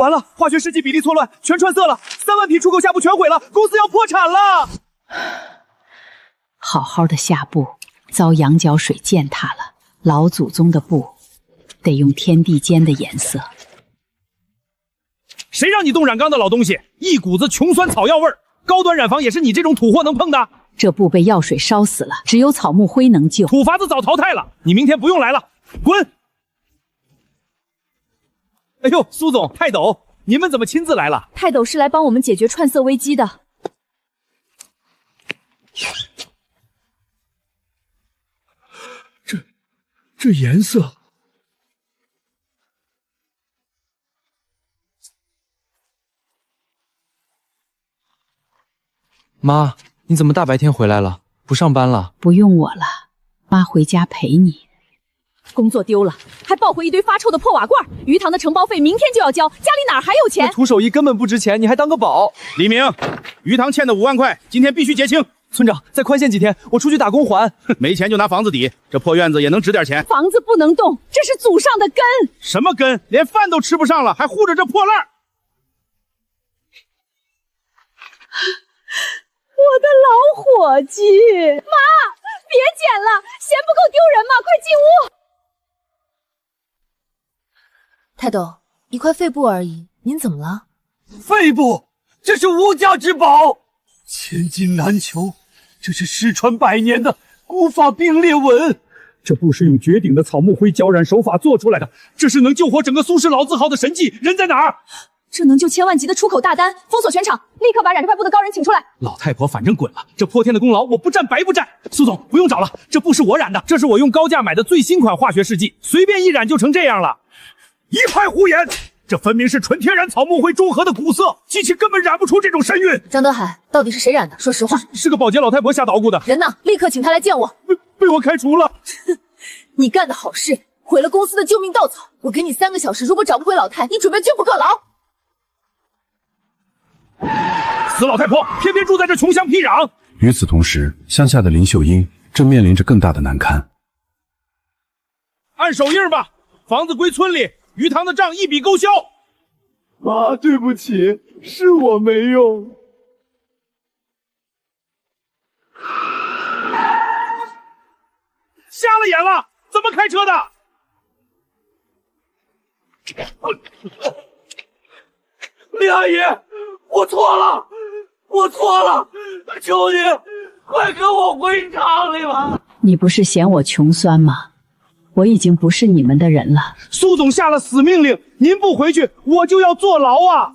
完了，化学试剂比例错乱，全穿色了，3万匹出口夏布全毁了，公司要破产了。好好的夏布遭羊角水践踏了，老祖宗的布得用天地间的颜色。谁让你动染缸的老东西，一股子穷酸草药味儿，高端染坊也是你这种土货能碰的？这布被药水烧死了，只有草木灰能救。土法子早淘汰了，你明天不用来了，滚！哎呦，苏总、泰斗，你们怎么亲自来了？泰斗是来帮我们解决串色危机的。这颜色，妈，你怎么大白天回来了？不上班了？不用我了，妈回家陪你。工作丢了，还抱回一堆发臭的破瓦罐。鱼塘的承包费明天就要交，家里哪还有钱？那土手艺根本不值钱，你还当个宝？李明，鱼塘欠的5万块，今天必须结清。村长，再宽限几天，我出去打工还。没钱就拿房子抵，这破院子也能值点钱。房子不能动，这是祖上的根。什么根？连饭都吃不上了，还护着这破烂儿。我的老伙计，妈，别捡了，嫌不够丢人吗？快进屋。泰斗，一块废布而已，您怎么了？废布，这是无价之宝，千金难求。这是失传100年的古法并列纹，这布是用绝顶的草木灰胶染手法做出来的，这是能救活整个苏氏老字号的神器。人在哪儿？这能救千万级的出口大单，封锁全场，立刻把染这块布的高人请出来。老太婆，反正滚了！这破天的功劳我不占白不占。苏总不用找了，这布是我染的，这是我用高价买的最新款化学试剂，随便一染就成这样了。一派胡言！这分明是纯天然草木灰中和的古色，机器根本染不出这种神韵。张德海，到底是谁染的？说实话。是个保洁老太婆瞎捣鼓的。人呢？立刻请她来见我。被我开除了。你干的好事，毁了公司的救命稻草。我给你3个小时，如果找不回老太，你准备拒不坐牢。死老太婆，偏偏住在这穷乡僻壤。与此同时，乡下的林秀英正面临着更大的难堪。按手印吧，房子归村里，鱼塘的账一笔勾销。妈，对不起，是我没用。瞎了眼了，怎么开车的？李阿姨，我错了，我错了，求你快跟我回厂里吧。你不是嫌我穷酸吗？我已经不是你们的人了。苏总下了死命令，您不回去，我就要坐牢啊！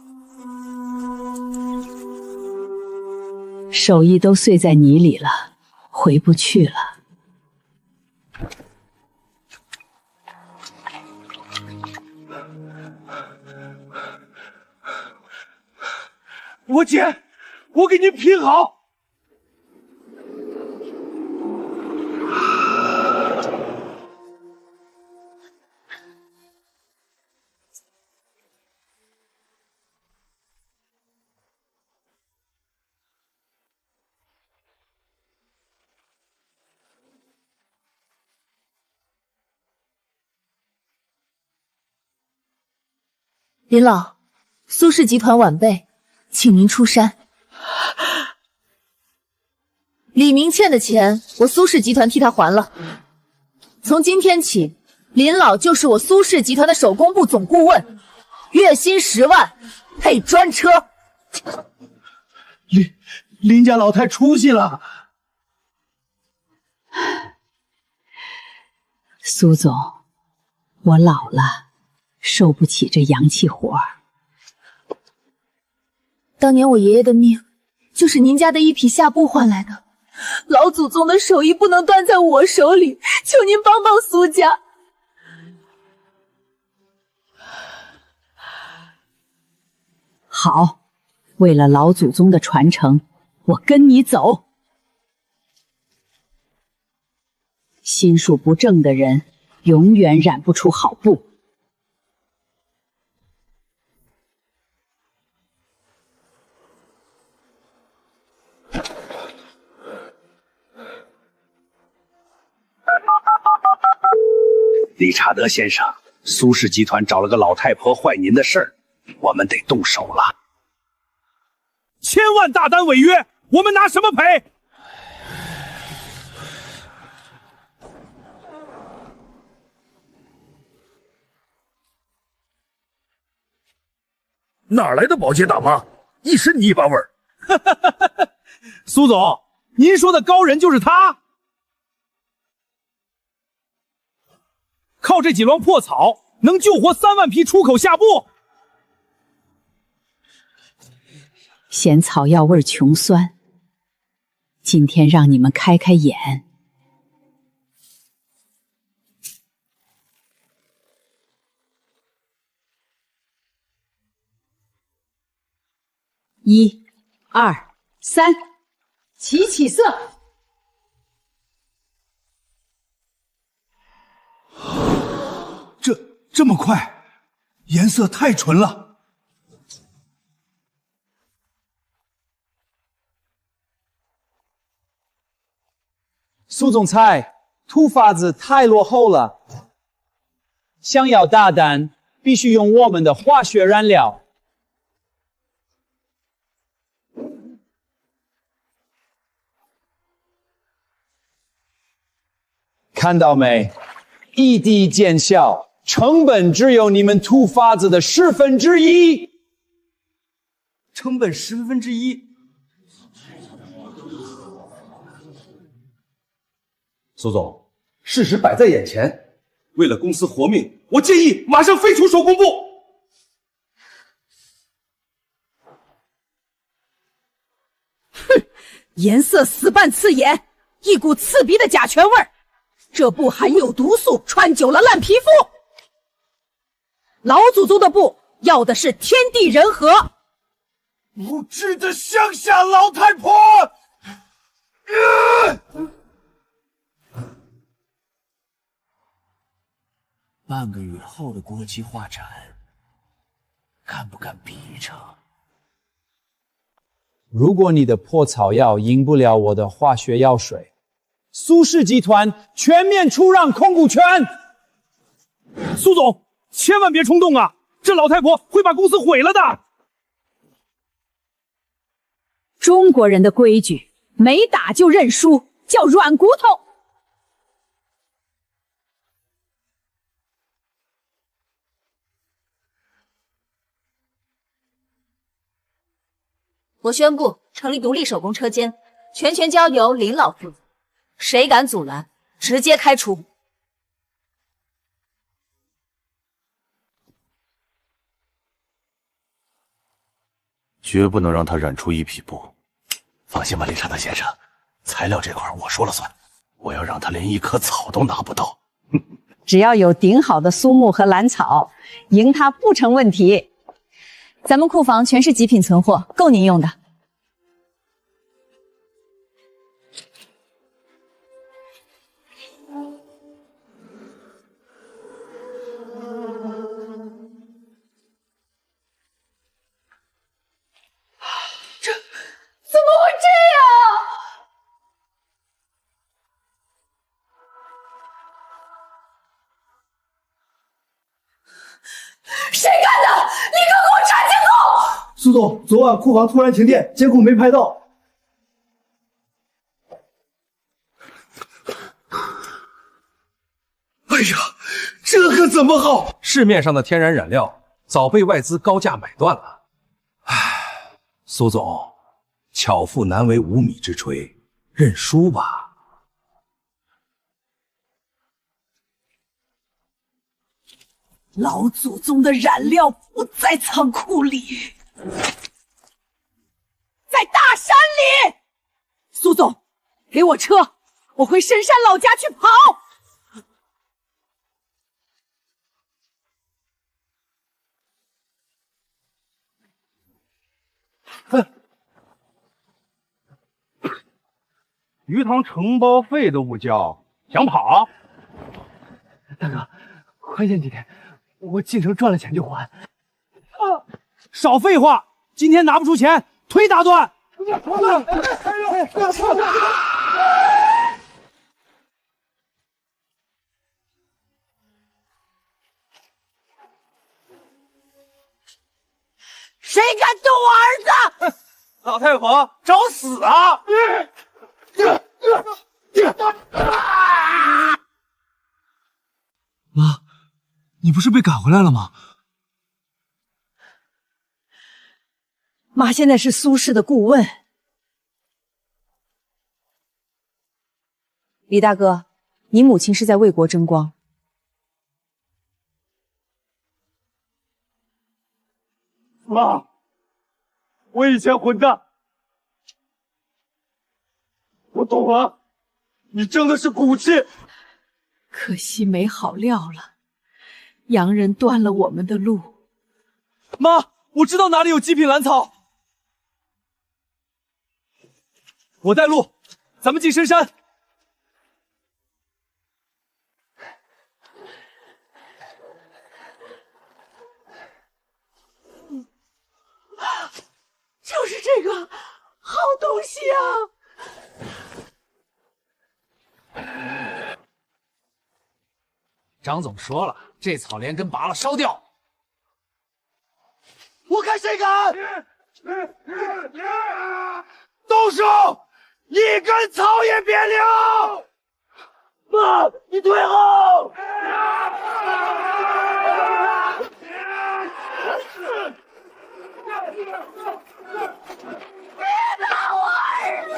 手艺都碎在泥里了，回不去了。我姐，我给您拼好。林老，苏氏集团晚辈，请您出山。李明欠的钱，我苏氏集团替他还了。从今天起，林老就是我苏氏集团的手工部总顾问，月薪10万，配专车。林家老太出息了。苏总，我老了，受不起这洋气活儿。当年我爷爷的命，就是您家的一匹夏布换来的。老祖宗的手艺不能断在我手里，求您帮帮苏家。好，为了老祖宗的传承，我跟你走。心术不正的人，永远染不出好布。理查德先生，苏氏集团找了个老太婆坏您的事儿，我们得动手了。千万大单违约，我们拿什么赔？哪来的保洁大妈？一身泥巴味儿。苏总，您说的高人就是他？靠这几摞破草，能救活3万匹出口下部？嫌草药味穷酸，今天让你们开开眼。1、2、3，起色！这么快，颜色太纯了。苏总裁，土法子太落后了。想要大胆，必须用我们的化学燃料。看到没？一滴见效，成本只有你们土法子的1/10。成本1/10。苏总，事实摆在眼前，为了公司活命，我建议马上废除手工部。颜色死半刺眼，一股刺鼻的甲醛味儿。这布含有毒素，穿久了烂皮肤。老祖宗的布要的是天地人和。无知的乡下老太婆！半个月后的国际画展，敢不敢比一场？如果你的破草药赢不了我的化学药水，苏氏集团全面出让控股权。苏总，千万别冲动啊！这老太婆会把公司毁了的。中国人的规矩，没打就认输，叫软骨头。我宣布成立独立手工车间，全权交由林老负责。谁敢阻拦，直接开除。绝不能让他染出一匹布。放心吧，理查德先生，材料这块我说了算，我要让他连一棵草都拿不到。只要有顶好的苏木和兰草，赢他不成问题。咱们库房全是极品存货，够您用的。怎么会这样？谁干的？立刻给我查监控！苏总，昨晚库房突然停电，监控没拍到。哎呀，这可怎么好？市面上的天然染料早被外资高价买断了。唉，苏总，巧妇难为无米之炊，认输吧。老祖宗的染料不在仓库里，在大山里。苏总，给我车，我回深山老家去跑。鱼塘承包费都不交，想跑？大哥，宽限几天，我进城赚了钱就还。少废话！今天拿不出钱，腿打断！谁敢动我儿子？老太婆，找死啊！妈，你不是被赶回来了吗？妈现在是苏氏的顾问。李大哥，你母亲是在为国争光。妈，我以前混蛋，我懂了，你争的是骨气。可惜没好料了，洋人断了我们的路。妈，我知道哪里有极品蓝草，我带路，咱们进深山。就是这个好东西啊！张总说了，这草连根拔了烧掉。我看谁敢！动手！一根草也别留！妈，你退后！别打我儿子！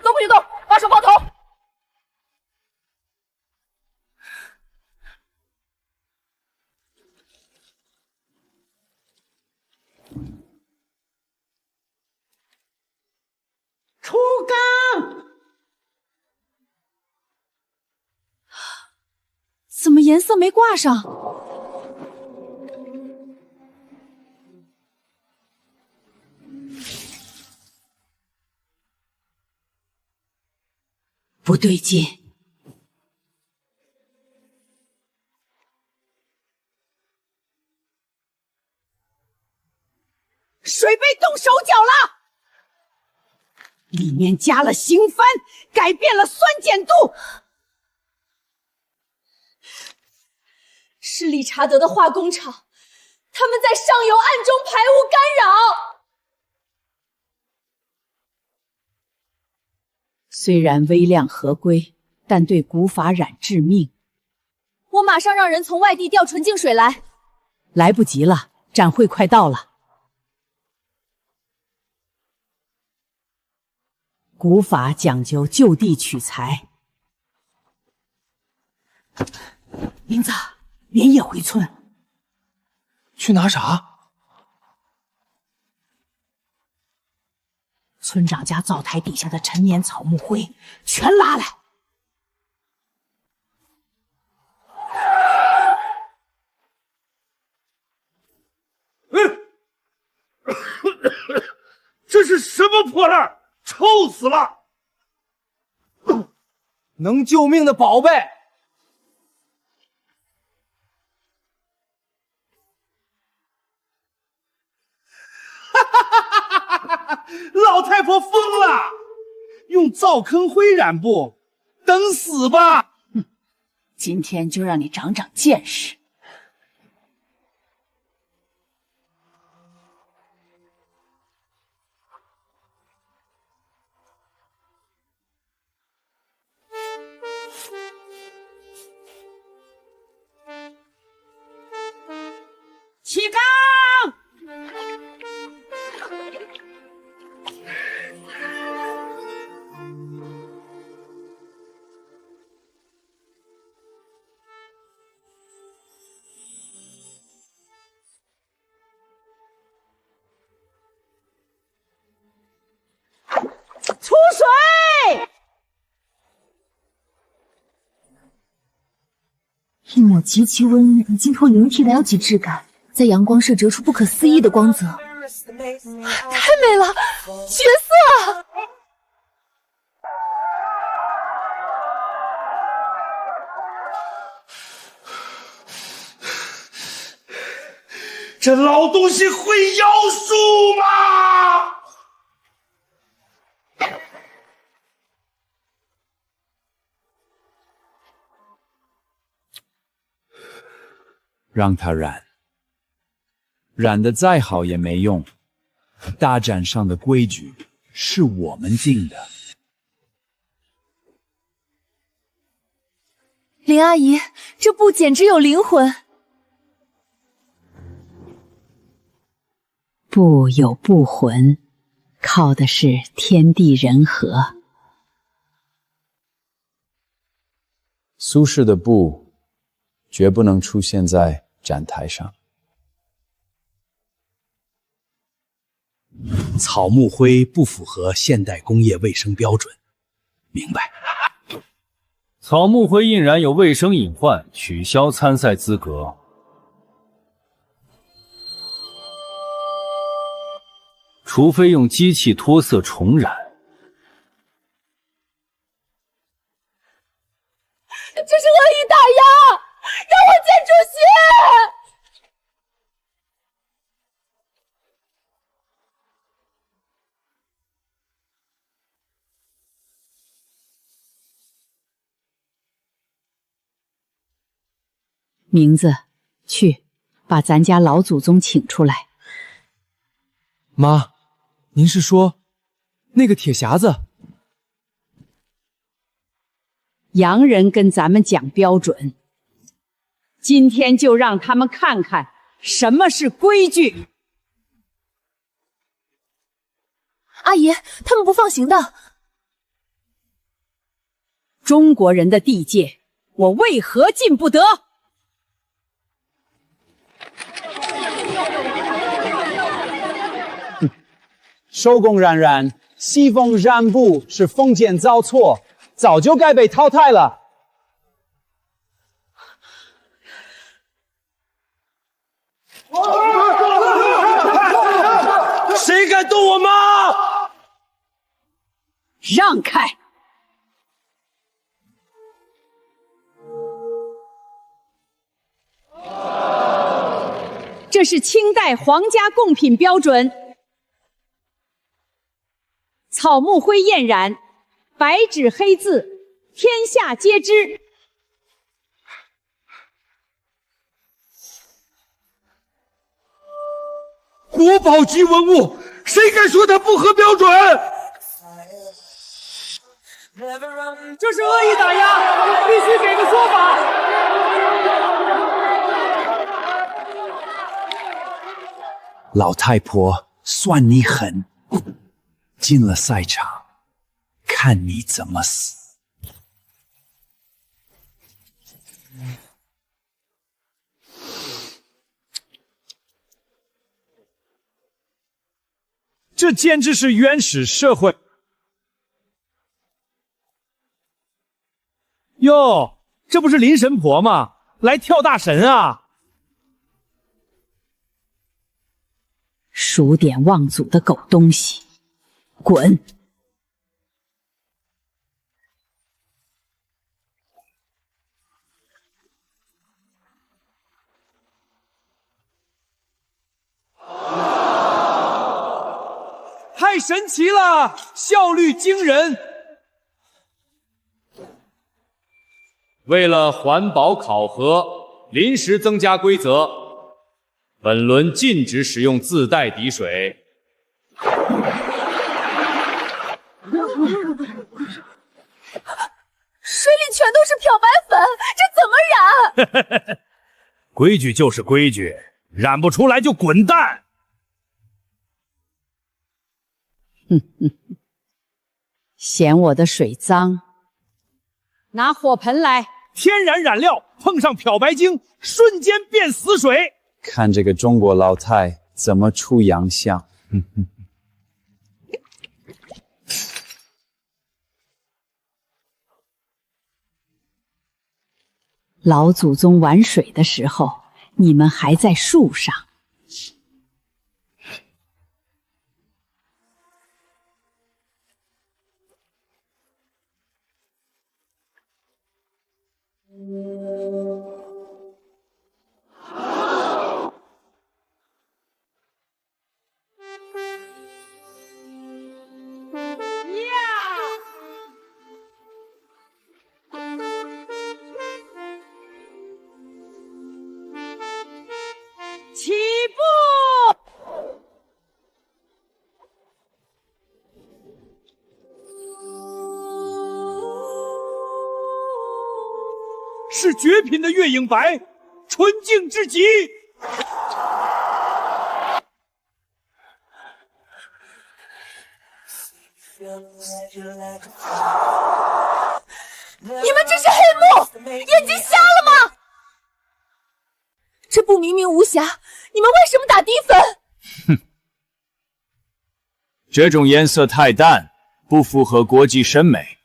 都不许动，把手抱头！出缸！怎么颜色没挂上？不对劲，水杯动手脚了，里面加了邢帆，改变了酸碱度。是理查德的化工厂，他们在上游暗中排污干扰。虽然微量合规，但对古法染致命。我马上让人从外地调纯净水来。来不及了，展会快到了。古法讲究就地取材。名字，连夜回村。去拿啥？村长家灶台底下的陈年草木灰全拉来。这是什么破烂？臭死了！能救命的宝贝。老太婆疯了，用灶坑灰染布，等死吧！今天就让你长长见识。起缸！出水！一抹极其温润、经透凝体的 L 级质感，在阳光射折出不可思议的光泽，太美了，绝色！这老东西会妖术吗？让他染，染得再好也没用。大展上的规矩是我们定的。林阿姨，这布简直有灵魂。布有布魂，靠的是天地人和。苏轼的布绝不能出现在展台上。草木灰不符合现代工业卫生标准，明白？草木灰印染有卫生隐患，取消参赛资格。除非用机器脱色重染。这是恶意打压，让我见主席！名字，去把咱家老祖宗请出来。妈，您是说那个铁匣子？洋人跟咱们讲标准，今天就让他们看看什么是规矩。阿姨，他们不放行的。中国人的地界，我为何进不得？收工冉冉，西风染布是封建造错，早就该被淘汰了。谁敢动我妈？让开！这是清代皇家贡品标准。草木灰艳染，白纸黑字，天下皆知。国宝级文物，谁敢说它不合标准？这是恶意打压，必须给个说法。老太婆，算你狠！进了赛场，看你怎么死！这简直是原始社会！哟，这不是林神婆吗？来跳大神啊！数典忘祖的狗东西，滚！太神奇了，效率惊人。为了环保考核，临时增加规则，本轮禁止使用自带滴水。水里全都是漂白粉，这怎么染？规矩就是规矩，染不出来就滚蛋！嫌我的水脏，拿火盆来。天然染料碰上漂白精，瞬间变死水。看这个中国老太怎么出洋相！老祖宗玩水的时候，你们还在树上。是绝品的月影白，纯净至极。你们这是黑幕，眼睛瞎了吗？这布明明无瑕，你们为什么打低分？哼，这种颜色太淡，不符合国际审美。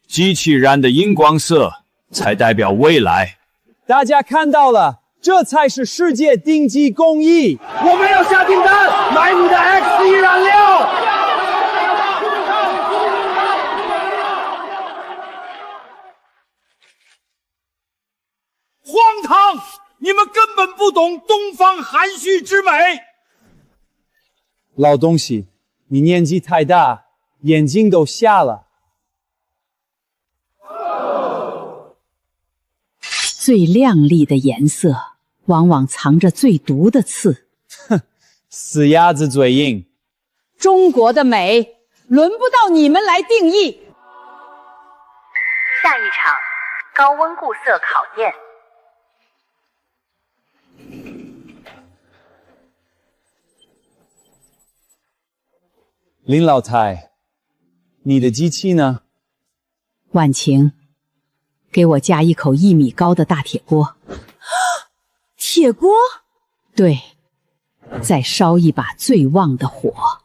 机器染的荧光色才代表未来。大家看到了，这才是世界顶级工艺。我们要下订单，买你的 X1 染料。荒唐！你们根本不懂东方含蓄之美。老东西，你年纪太大，眼睛都瞎了。最亮丽的颜色，往往藏着最毒的刺。哼，死鸭子嘴硬。中国的美，轮不到你们来定义。下一场高温固色考验。林老太，你的机器呢？婉晴，给我加一口1米高的大铁锅。铁锅？对，再烧一把最旺的火。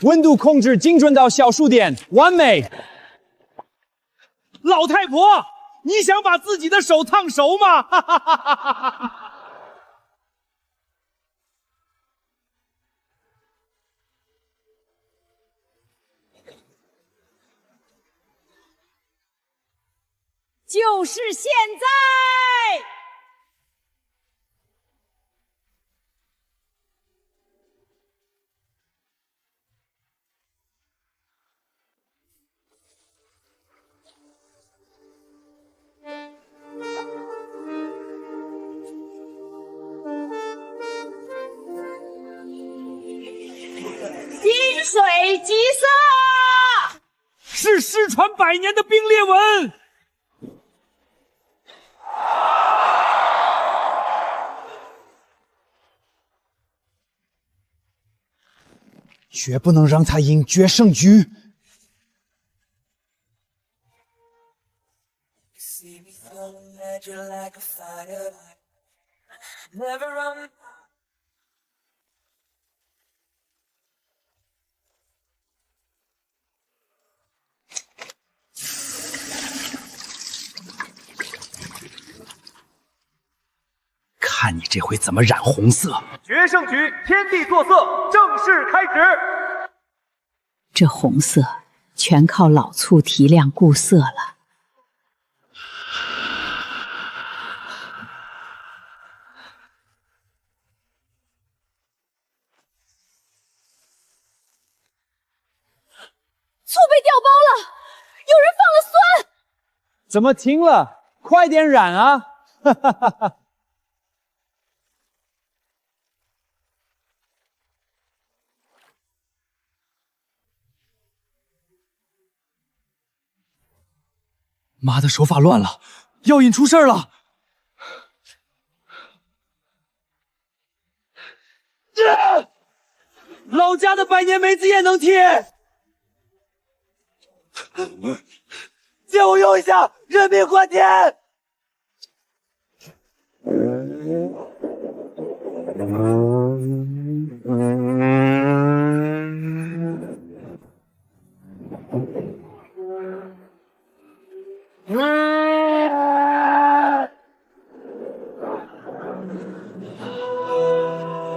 温度控制精准到小数点，完美。老太婆，你想把自己的手烫熟吗？哈哈哈哈哈！就是现在！金水急色，是失传100年的冰裂纹。绝不能让他赢决胜局。看你这回怎么染红色！决胜局天地作色正式开始。这红色全靠老醋提亮固色了。醋被调包了，有人放了酸。怎么停了？快点染啊！哈哈哈哈。妈的，手法乱了，药引出事儿了！老家的100年梅子也能贴！借我用一下，人命关天！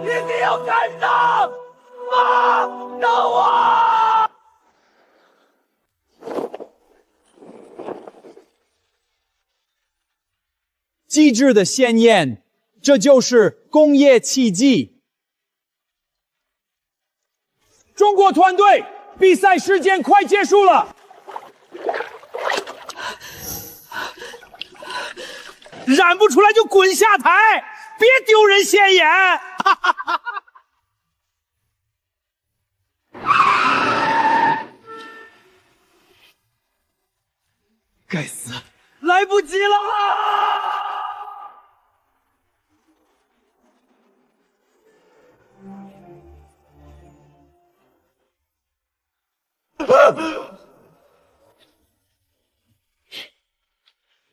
一定要赶上！妈，等我！机智的鲜艳，这就是工业奇迹。中国团队，比赛时间快结束了。染不出来就滚下台！别丢人现眼！哈哈哈哈！该死，来不及了！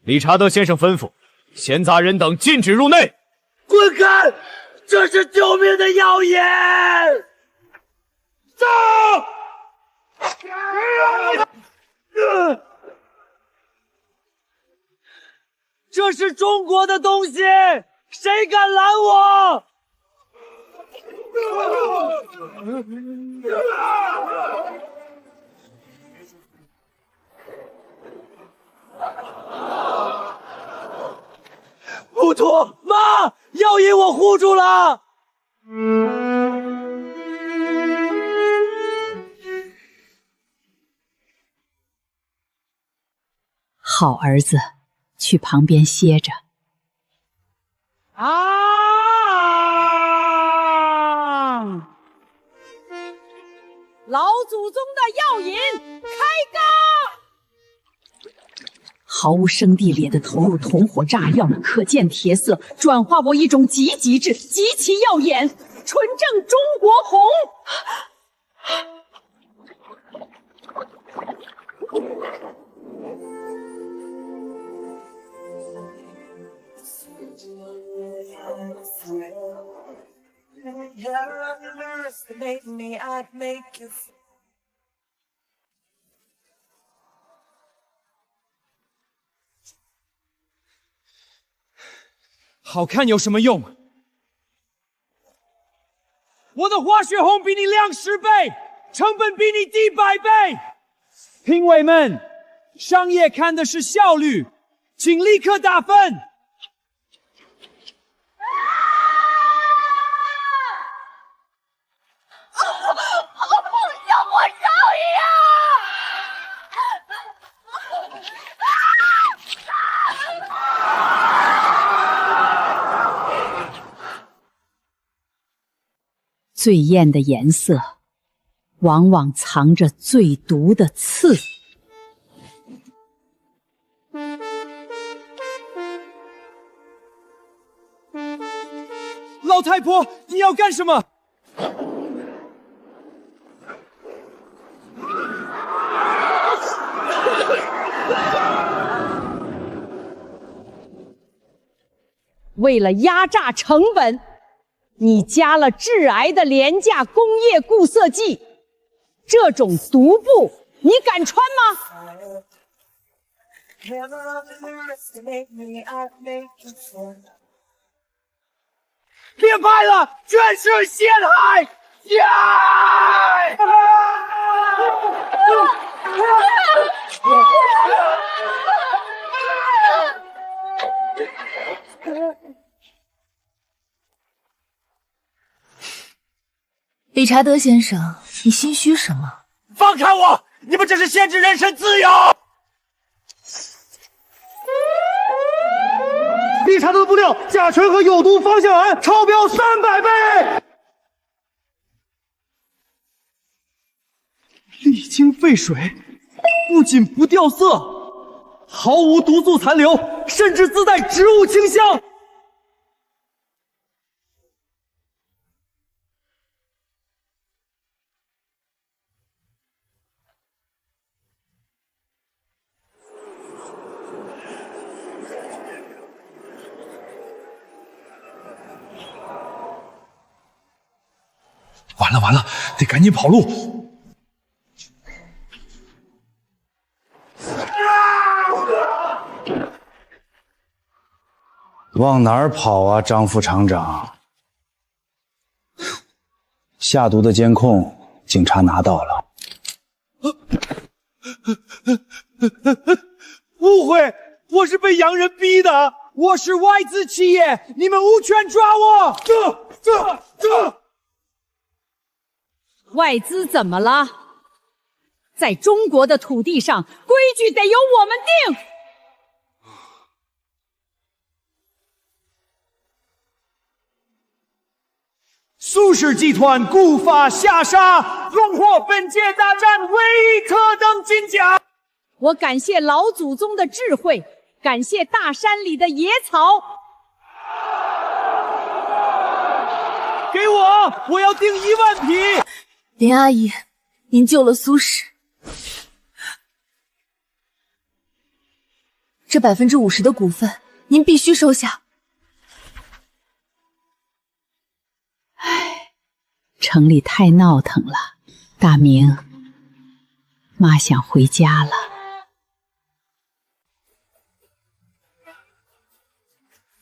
理查德先生吩咐，闲杂人等禁止入内。滚开！这是救命的谣言！走！这是中国的东西，谁敢拦我？不妥，妈，药引我护住了。好儿子，去旁边歇着。啊！老祖宗的药引，开缸！毫无生地咧地投入同火炸药的可见铁色，转化为一种极极致、极其耀眼、纯正中国红。好看有什么用？我的化学红比你亮10倍，成本比你低100倍。评委们，商业看的是效率，请立刻打分。让我上呀！最艳的颜色，往往藏着最毒的刺。老太婆，你要干什么？为了压榨成本，你加了致癌的廉价工业固色剂，这种毒布你敢穿吗？别拍了，全是陷害！理查德先生，你心虚什么？放开我！你们这是限制人身自由！理查德的布料甲醛和有毒芳香胺超标300倍，沥青废水不仅不掉色，毫无毒素残留，甚至自带植物清香。完了完了，得赶紧跑路！往哪儿跑啊，张副厂长？下毒的监控，警察拿到了。误会，我是被洋人逼的，我是外资企业，你们无权抓我！这。外资怎么了？在中国的土地上，规矩得由我们定。苏氏集团古法下杀，荣获本届大战唯一特等金奖。我感谢老祖宗的智慧，感谢大山里的野草。给我要订1万匹。林阿姨，您救了苏氏，这50%的股份您必须收下。城里太闹腾了，大明，妈想回家了。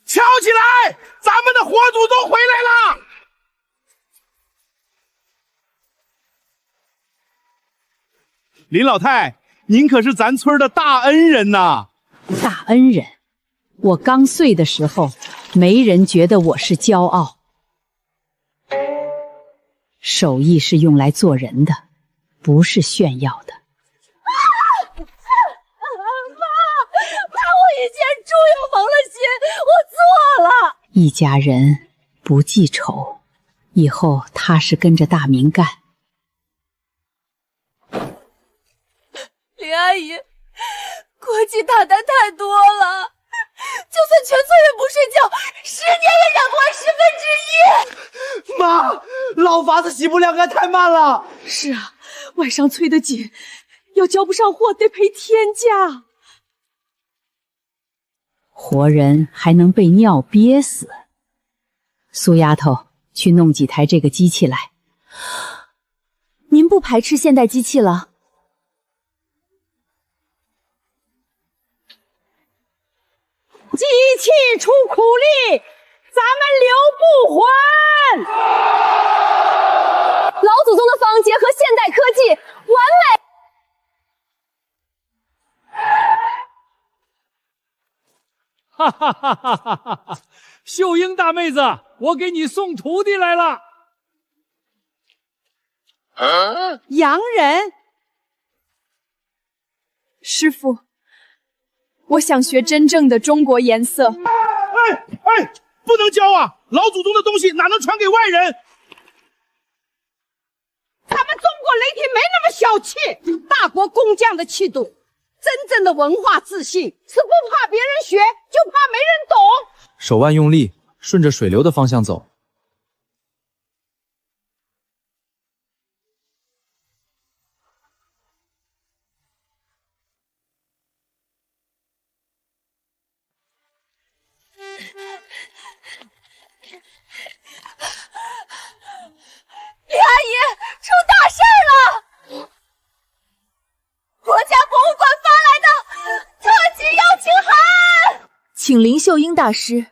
敲起来！咱们的火祖宗回来了！林老太，您可是咱村的大恩人呐！大恩人，我刚碎的时候，没人觉得我是骄傲。手艺是用来做人的，不是炫耀的。妈，我以前猪油蒙了心，我错了。一家人不记仇，以后踏实跟着大明干。林阿姨，国际大单太多了，就算全村人不睡觉，10年也染不完1/10。妈，老法子洗不凉，太慢了。是啊，外商催得紧，要交不上货得赔天价。活人还能被尿憋死。苏丫头，去弄几台这个机器来。您不排斥现代机器了？机器出苦力，咱们留不还。老祖宗的方结合现代科技，完美。哈哈哈哈哈哈！秀英大妹子，我给你送徒弟来了。洋人，师傅，我想学真正的中国颜色。哎，不能教啊！老祖宗的东西哪能传给外人？咱们中国雷霆没那么小气，大国工匠的气度。真正的文化自信是不怕别人学，就怕没人懂。手腕用力，顺着水流的方向走。李阿姨，出大事了！国家博物馆发来的特级邀请函，请林秀英大师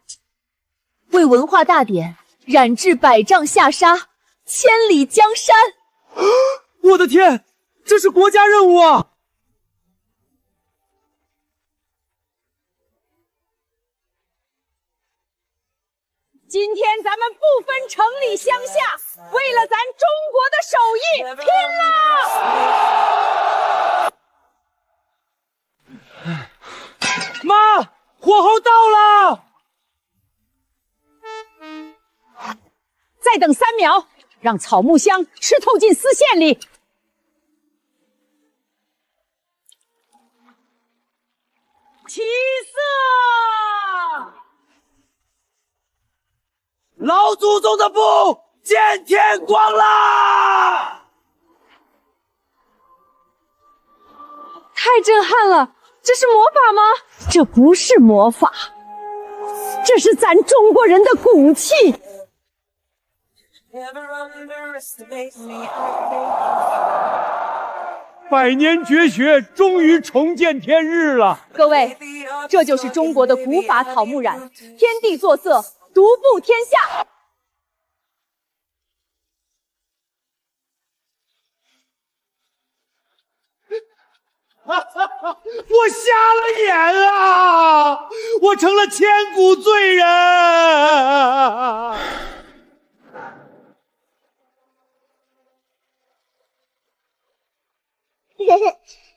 为文化大典染制100丈下沙，千里江山。我的天，这是国家任务啊！今天咱们不分城里乡下，为了咱中国的手艺拼了！妈，火候到了！再等3秒，让草木香吃透进丝线里。起色！老祖宗的布见天光啦！太震撼了！这是魔法吗？这不是魔法，这是咱中国人的骨气。100年绝学终于重见天日了。各位，这就是中国的古法草木染，天地作色，独步天下。我瞎了眼啊！我成了千古罪人。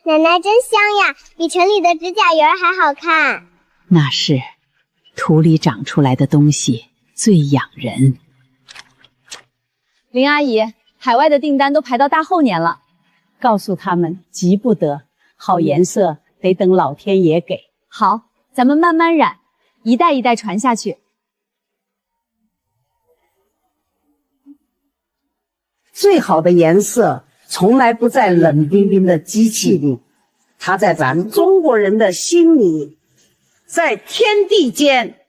奶奶真香呀，比城里的指甲油还好看。那是土里长出来的东西最养人。林阿姨，海外的订单都排到大后年了。告诉他们急不得，好颜色得等老天爷给。好，咱们慢慢染，一代一代传下去。最好的颜色从来不在冷冰冰的机器里，它在咱中国人的心里，在天地间。